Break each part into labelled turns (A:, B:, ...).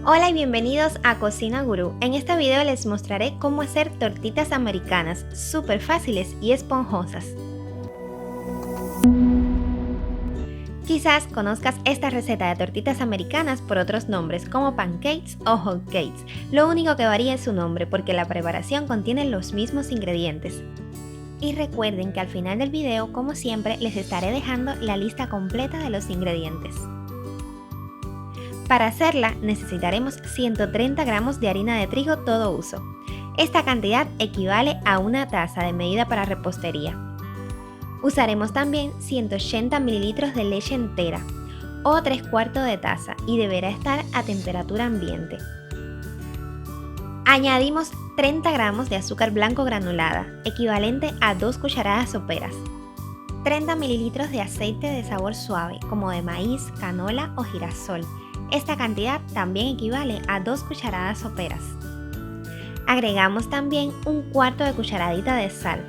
A: Hola y bienvenidos a Cocina Gurú. En este video les mostraré cómo hacer tortitas americanas súper fáciles y esponjosas. Quizás conozcas esta receta de tortitas americanas por otros nombres como pancakes o hot cakes. Lo único que varía es su nombre porque la preparación contiene los mismos ingredientes. Y recuerden que al final del video, como siempre, les estaré dejando la lista completa de los ingredientes. Para hacerla necesitaremos 130 gramos de harina de trigo todo uso. Esta cantidad equivale a una taza de medida para repostería. Usaremos también 180 mililitros de leche entera o 3/4 de taza y deberá estar a temperatura ambiente. Añadimos 30 gramos de azúcar blanco granulada, equivalente a 2 cucharadas soperas. 30 mililitros de aceite de sabor suave, como de maíz, canola o girasol. Esta cantidad también equivale a 2 cucharadas soperas. Agregamos también 1/4 de cucharadita de sal,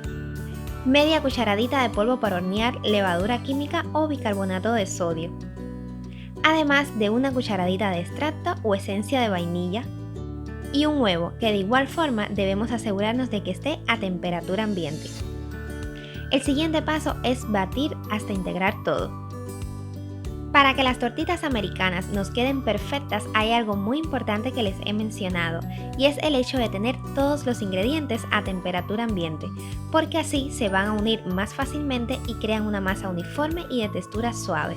A: media cucharadita de polvo para hornear, levadura química o bicarbonato de sodio, además de 1 cucharadita de extracto o esencia de vainilla y un huevo que de igual forma debemos asegurarnos de que esté a temperatura ambiente. El siguiente paso es batir hasta integrar todo. Para que las tortitas americanas nos queden perfectas hay algo muy importante que les he mencionado y es el hecho de tener todos los ingredientes a temperatura ambiente, porque así se van a unir más fácilmente y crean una masa uniforme y de textura suave.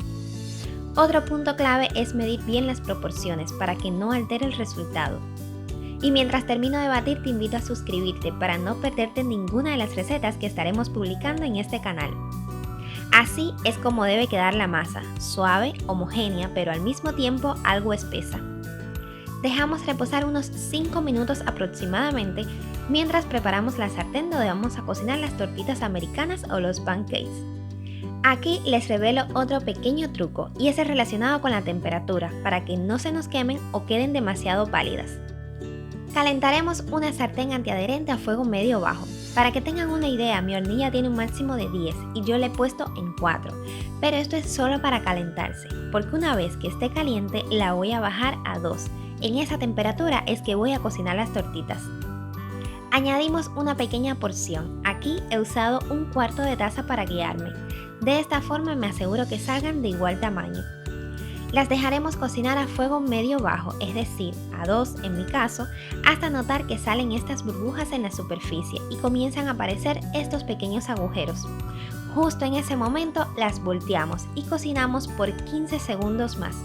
A: Otro punto clave es medir bien las proporciones para que no altere el resultado. Y mientras termino de batir te invito a suscribirte para no perderte ninguna de las recetas que estaremos publicando en este canal. Así es como debe quedar la masa, suave, homogénea, pero al mismo tiempo algo espesa. Dejamos reposar unos 5 minutos aproximadamente mientras preparamos la sartén donde vamos a cocinar las tortitas americanas o los pancakes. Aquí les revelo otro pequeño truco y es el relacionado con la temperatura para que no se nos quemen o queden demasiado pálidas. Calentaremos una sartén antiadherente a fuego medio bajo. Para que tengan una idea, mi hornilla tiene un máximo de 10 y yo le he puesto en 4, pero esto es solo para calentarse, porque una vez que esté caliente la voy a bajar a 2. En esa temperatura es que voy a cocinar las tortitas. Añadimos una pequeña porción, aquí he usado 1/4 de taza para guiarme, de esta forma me aseguro que salgan de igual tamaño. Las dejaremos cocinar a fuego medio bajo, es decir, a 2 en mi caso, hasta notar que salen estas burbujas en la superficie y comienzan a aparecer estos pequeños agujeros. Justo en ese momento las volteamos y cocinamos por 15 segundos más.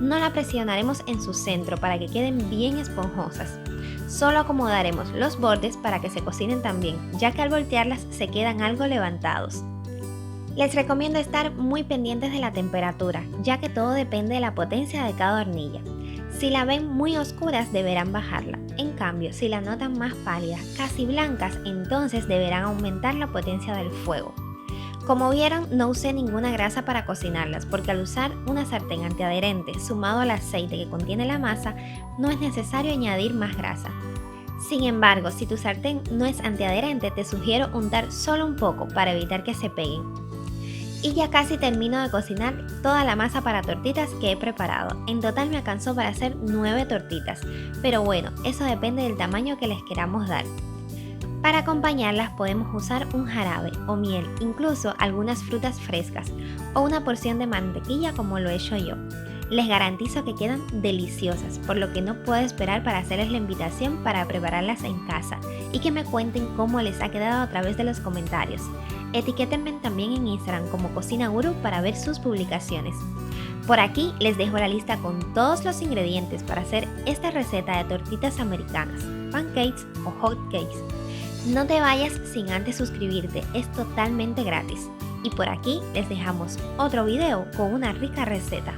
A: No la presionaremos en su centro para que queden bien esponjosas. Solo acomodaremos los bordes para que se cocinen también, ya que al voltearlas se quedan algo levantados. Les recomiendo estar muy pendientes de la temperatura, ya que todo depende de la potencia de cada hornilla. Si la ven muy oscuras deberán bajarla, en cambio si la notan más pálidas, casi blancas, entonces deberán aumentar la potencia del fuego. Como vieron, no usé ninguna grasa para cocinarlas, porque al usar una sartén antiadherente sumado al aceite que contiene la masa, no es necesario añadir más grasa. Sin embargo, si tu sartén no es antiadherente, te sugiero untar solo un poco para evitar que se peguen. Y ya casi termino de cocinar toda la masa para tortitas que he preparado. En total me alcanzó para hacer 9 tortitas, pero bueno, eso depende del tamaño que les queramos dar. Para acompañarlas podemos usar un jarabe o miel, incluso algunas frutas frescas o una porción de mantequilla como lo he hecho yo. Les garantizo que quedan deliciosas, por lo que no puedo esperar para hacerles la invitación para prepararlas en casa y que me cuenten cómo les ha quedado a través de los comentarios. Etiquétenme también en Instagram como Cocina Gurú para ver sus publicaciones. Por aquí les dejo la lista con todos los ingredientes para hacer esta receta de tortitas americanas, pancakes o hot cakes. No te vayas sin antes suscribirte, es totalmente gratis. Y por aquí les dejamos otro video con una rica receta.